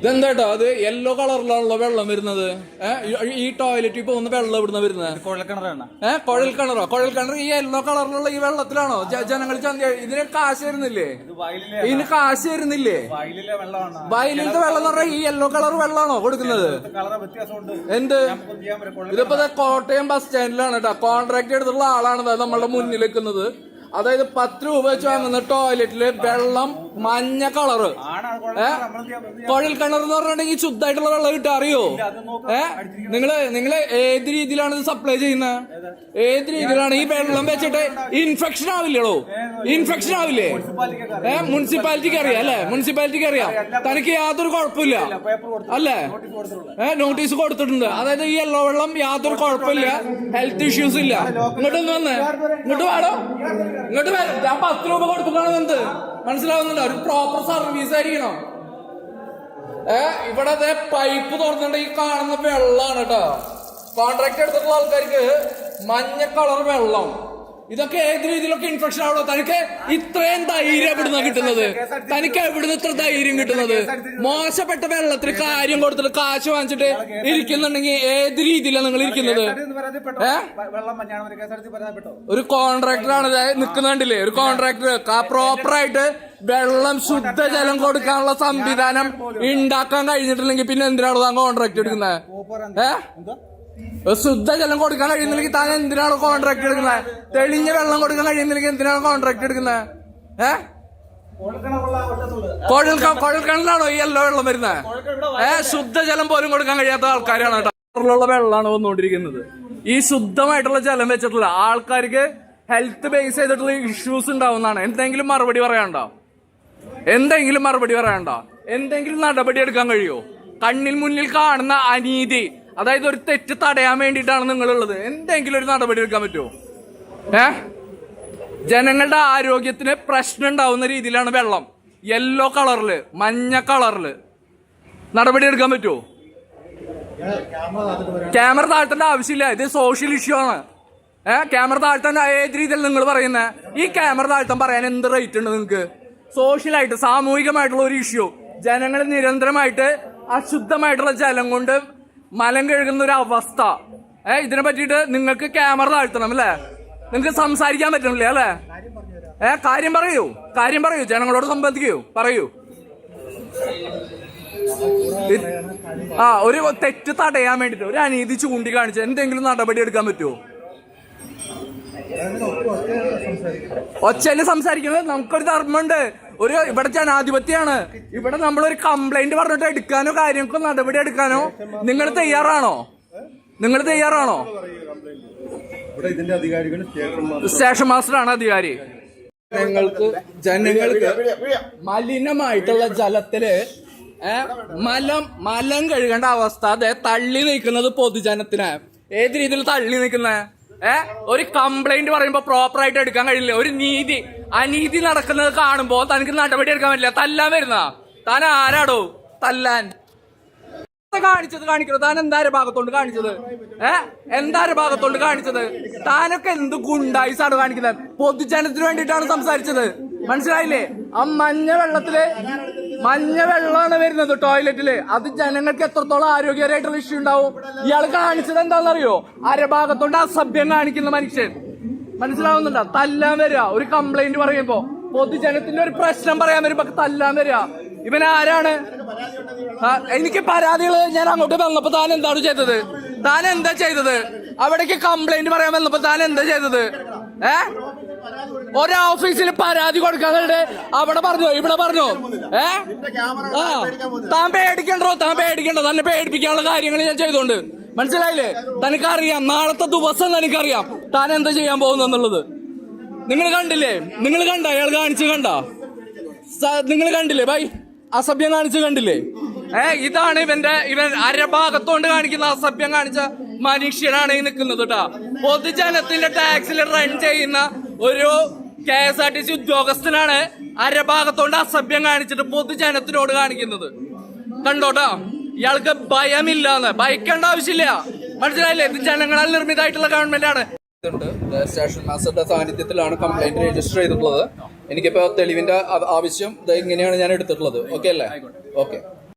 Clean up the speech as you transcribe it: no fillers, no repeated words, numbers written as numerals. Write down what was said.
ഇതെന്താട്ടോ അത് യെല്ലോ കളറിലാണല്ലോ വെള്ളം വരുന്നത്. ഈ ടോയ്ലറ്റ് ഇപ്പൊ ഒന്ന് വെള്ളം ഇവിടുന്ന് വരുന്നത് കുഴൽക്കിണറാണ്. കുഴൽ കിണറോ? കുഴൽ കിണർ ഈ യെല്ലോ കളറിലുള്ള ഈ വെള്ളത്തിലാണോ ജനങ്ങൾ ഇതിന് കാശ് വരുന്നില്ലേ? ഇതിന് കാശ് വരുന്നില്ലേ? വയലിലത്തെ വെള്ളം എന്ന് പറഞ്ഞാൽ ഈ യെല്ലോ കളർ വെള്ളമാണോ കൊടുക്കുന്നത്? എന്ത് ഇതിപ്പോ കോട്ടയം ബസ് സ്റ്റാൻഡിലാണ് കേട്ടോ. കോൺട്രാക്ട് എടുത്തുള്ള ആളാണ് നമ്മളുടെ മുന്നിൽ നിൽക്കുന്നത്. അതായത് 10 രൂപ വെച്ച് വാങ്ങുന്ന ടോയ്ലറ്റില് വെള്ളം മഞ്ഞ കളറ്. കുഴൽ കിണർ എന്ന് പറഞ്ഞിട്ടുണ്ടെങ്കിൽ ശുദ്ധമായിട്ടുള്ള വെള്ളം കിട്ടാ അറിയോ? നിങ്ങള് ഏത് രീതിയിലാണ് ഇത് സപ്ലൈ ചെയ്യുന്നത്? ഏത് രീതിയിലാണ് ഈ വെള്ളം വെച്ചിട്ട് ഇൻഫെക്ഷൻ ആവില്ലടോ? ഇൻഫെക്ഷൻ ആവില്ലേ? മുനിസിപ്പാലിറ്റിക്ക് അറിയാം അല്ലെ? മുനിസിപ്പാലിറ്റിക്ക് അറിയാം. തനിക്ക് യാതൊരു കുഴപ്പമില്ല അല്ലേ? നോട്ടീസ് കൊടുത്തിട്ടുണ്ട്. അതായത് ഈ യെല്ലോ വെള്ളം യാതൊരു കുഴപ്പമില്ല, ഹെൽത്ത് ഇഷ്യൂസ് ഇല്ല. ഇങ്ങോട്ടൊന്ന് വന്നേ, ഇങ്ങോട്ട് വേണോ? ഇങ്ങോട്ട് വരും. ഞാൻ 10 രൂപ കൊടുത്തിട്ടാണ് എന്ത് മനസ്സിലാവുന്നുണ്ടോ? ഒരു പ്രോപ്പർ സർവീസ് ആയിരിക്കണം. ഇവിടെ പൈപ്പ് തുറന്നിട്ട് ഈ കാണുന്ന വെള്ളമാണ് കേട്ടോ. കോൺട്രാക്ട് എടുത്തിട്ടുള്ള ആൾക്കാർക്ക് മഞ്ഞ കളർ വെള്ളം. ഇതൊക്കെ ഏത് രീതിയിലൊക്കെ ഇൻഫെക്ഷൻ ആവണോ? തനിക്ക് ഇത്രയും ധൈര്യം എവിടുന്ന കിട്ടുന്നത്? തനിക്ക് എവിടുന്ന് ഇത്ര ധൈര്യം കിട്ടുന്നത്? മോശപ്പെട്ട വെള്ളത്തിന് കാര്യം കൊടുത്തിട്ട് കാശ് വാങ്ങിച്ചിട്ട് ഇരിക്കുന്നുണ്ടെങ്കിൽ ഏത് രീതിയിലാണ് നിങ്ങൾ ഇരിക്കുന്നത്? ഒരു കോൺട്രാക്ടറാണ് നിൽക്കുന്നുണ്ടില്ലേ? ഒരു കോൺട്രാക്ടർ പ്രോപ്പറായിട്ട് വെള്ളം ശുദ്ധജലം കൊടുക്കാനുള്ള സംവിധാനം ഉണ്ടാക്കാൻ കഴിഞ്ഞിട്ടില്ലെങ്കിൽ പിന്നെ എന്തിനാണ് താൻ കോൺട്രാക്ട് എടുക്കുന്നത്? ശുദ്ധജലം കൊടുക്കാൻ കഴിയുന്നില്ലെങ്കിൽ താൻ എന്തിനാണ് കോൺട്രാക്ട് എടുക്കുന്നത്? തെളിഞ്ഞ വെള്ളം കൊടുക്കാൻ കഴിയുന്നില്ലെങ്കിൽ എന്തിനാണ് കോൺട്രാക്ട് എടുക്കുന്നത്? കുഴൽക്കിണറിലാണോ ഈ യെല്ലോ വെള്ളം വരുന്നത്? ശുദ്ധജലം പോലും കൊടുക്കാൻ കഴിയാത്ത ആൾക്കാരാണ് കേട്ടോ. വെള്ളമാണ് വന്നുകൊണ്ടിരിക്കുന്നത്. ഈ ശുദ്ധമായിട്ടുള്ള ജലം വെച്ചിട്ടുള്ള ആൾക്കാർക്ക് ഹെൽത്ത് ബേസ് ചെയ്തിട്ടുള്ള ഇഷ്യൂസ് ഉണ്ടാവുന്നതാണ്. എന്തെങ്കിലും മറുപടി പറയാനുണ്ടോ? എന്തെങ്കിലും മറുപടി പറയാനുണ്ടോ? എന്തെങ്കിലും നടപടി എടുക്കാൻ കഴിയോ? കണ്ണിൽ മുന്നിൽ കാണുന്ന അനീതി, അതായത് ഒരു തെറ്റ് തടയാൻ വേണ്ടിയിട്ടാണ് നിങ്ങളുള്ളത്. എന്തെങ്കിലും ഒരു നടപടി എടുക്കാൻ പറ്റുമോ? ജനങ്ങളുടെ ആരോഗ്യത്തിന് പ്രശ്നം ഉണ്ടാവുന്ന രീതിയിലാണ് വെള്ളം യെല്ലോ കളറില് മഞ്ഞ കളറില്. നടപടി എടുക്കാൻ പറ്റുമോ? ക്യാമറ താഴ്ത്തേണ്ട ആവശ്യമില്ല. ഇത് സോഷ്യൽ ഇഷ്യൂ ആണ്. ക്യാമറ താഴ്ത്താൻ ഏത് രീതിയിൽ നിങ്ങൾ പറയുന്നത്? ഈ ക്യാമറ താഴ്ത്താൻ പറയാൻ എന്ത് റേറ്റ് ഉണ്ട് നിങ്ങൾക്ക്? സോഷ്യലായിട്ട് സാമൂഹികമായിട്ടുള്ള ഒരു ഇഷ്യൂ. ജനങ്ങൾ നിരന്തരമായിട്ട് അശുദ്ധമായിട്ടുള്ള ജലം കൊണ്ട് മലം കഴുകുന്ന ഒരു അവസ്ഥ. ഇതിനെ പറ്റിയിട്ട് നിങ്ങൾക്ക് ക്യാമറ താഴ്ത്തണം അല്ലേ? നിങ്ങൾക്ക് സംസാരിക്കാൻ പറ്റണില്ലേ അല്ലേ? കാര്യം പറയൂ, കാര്യം പറയൂ, ജനങ്ങളോട് സംബന്ധിക്കൂ, പറയൂ. ഒരു തെറ്റ് തടയാൻ വേണ്ടിട്ട് ഒരു അനീതി ചൂണ്ടിക്കാണിച്ച് എന്തെങ്കിലും നടപടി എടുക്കാൻ പറ്റുമോ? ഒച്ചയില് സംസാരിക്കുന്നത് നമുക്കൊരു ധർമ്മമുണ്ട്. ഇവിടെ ജനാധിപത്യമാണ്. ഇവിടെ നമ്മളൊരു കംപ്ലൈന്റ് പറഞ്ഞിട്ട് എടുക്കാനോ കാര്യങ്ങൾക്കോ നടപടി എടുക്കാനോ നിങ്ങൾ തയ്യാറാണോ? നിങ്ങൾ തയ്യാറാണോ? സ്റ്റേഷൻ മാസ്റ്ററാണ് അധികാരി. ജനങ്ങൾക്ക് മലിനമായിട്ടുള്ള ജലത്തില് മലം കഴുകേണ്ട അവസ്ഥ അതെ തള്ളി നീക്കുന്നത് പൊതുജനത്തിന്. ഏത് രീതിയിൽ തള്ളി നീക്കുന്നത്? ഒരു കംപ്ലൈന്റ് പറയുമ്പോ പ്രോപ്പർ ആയിട്ട് എടുക്കാൻ കഴിയില്ല. ഒരു അനീതി നടക്കുന്നത് കാണുമ്പോ തനിക്ക് നടപടി എടുക്കാൻ പറ്റില്ല. തല്ലാൻ വരുന്ന താൻ ആരാടോ തല്ലാൻ? കാണിക്കണോ? താൻ എന്താ ഭാഗത്തോണ്ട് കാണിച്ചത്? എന്താ ഭാഗത്തോണ്ട് കാണിച്ചത്? താനൊക്കെ എന്ത് ഗുണ്ടായിസാണ് കാണിക്കുന്നത്? പൊതുജനത്തിന് വേണ്ടിയിട്ടാണ് സംസാരിച്ചത്. മനസ്സിലായില്ലേ? ആ മഞ്ഞ വെള്ളമാണ് വരുന്നത് ടോയ്ലറ്റില്. അത് ജനങ്ങൾക്ക് എത്രത്തോളം ആരോഗ്യകരമായിട്ടുള്ള ഇഷ്യൂ ഉണ്ടാവും. ഇയാൾ കാണിച്ചത് എന്താണെന്നറിയോ? അരഭാഗത്തോണ്ട് അസഭ്യം കാണിക്കുന്ന മനുഷ്യൻ. മനസ്സിലാവുന്നുണ്ടോ? തല്ലാൻ വരിക. ഒരു കംപ്ലൈന്റ് പറയുമ്പോ പൊതുജനത്തിന്റെ ഒരു പ്രശ്നം പറയാൻ വരുമ്പോ തല്ലാൻ വരിക. ഇവൻ ആരാണ്? എനിക്ക് പരാതികള് ഞാൻ അങ്ങോട്ട് വന്നപ്പോ താൻ എന്താണ് ചെയ്തത്? താൻ എന്താ ചെയ്തത്? അവിടേക്ക് കംപ്ലൈന്റ് പറയാൻ വന്നപ്പോ താൻ എന്താ ചെയ്തത്? ഒരോഫീസിൽ പരാതി കൊടുക്കാതെ അവിടെ പറഞ്ഞോ ഇവിടെ പറഞ്ഞോ? താൻ പേടിക്കണ്ടോ? തന്നെ പേടിപ്പിക്കാനുള്ള കാര്യങ്ങൾ ഞാൻ ചെയ്തോണ്ട്. മനസ്സിലായില്ലേ? തനിക്കറിയാം നാളത്തെ ദിവസം തനിക്കറിയാം താൻ എന്താ ചെയ്യാൻ പോകുന്നെന്നുള്ളത്. നിങ്ങൾ കണ്ടില്ലേ? നിങ്ങൾ കണ്ട അയാൾ കാണിച്ചു കണ്ട? നിങ്ങൾ കണ്ടില്ലേ ബൈ? അസഭ്യം കാണിച്ചു കണ്ടില്ലേ? ഇതാണ് ഇവൻ അരഭാഗത്തോണ്ട് കാണിക്കുന്ന അസഭ്യം കാണിച്ച മനുഷ്യനാണ് ഈ നിൽക്കുന്നത് കേട്ടാ. പൊതുജനത്തിന്റെ ടാക്സിൽ റൺ ചെയ്യുന്ന ഒരു KSRTC ഉദ്യോഗസ്ഥനാണ് അരഭാഗത്തോണ്ട് അസഭ്യം കാണിച്ചിട്ട് പൊതുജനത്തിനോട് കാണിക്കുന്നത്. കണ്ടോട്ടാ, ഇയാൾക്ക് ഭയമില്ലാന്ന്. ഭയക്കേണ്ട ആവശ്യമില്ല. മനസ്സിലായില്ലേ? ഇത് ജനങ്ങളാൽ നിർമ്മിതമായിട്ടുള്ള ഗവൺമെന്റ് ആണ്. സ്റ്റേഷൻ മാസ്റ്ററുടെ സാന്നിധ്യത്തിലാണ് കംപ്ലൈന്റ് രജിസ്റ്റർ ചെയ്തിട്ടുള്ളത്. എനിക്കിപ്പോ തെളിവിന്റെ ആവശ്യം ഇങ്ങനെയാണ് ഞാൻ എടുത്തിട്ടുള്ളത്. ഓക്കെ അല്ലേ? ഓക്കെ.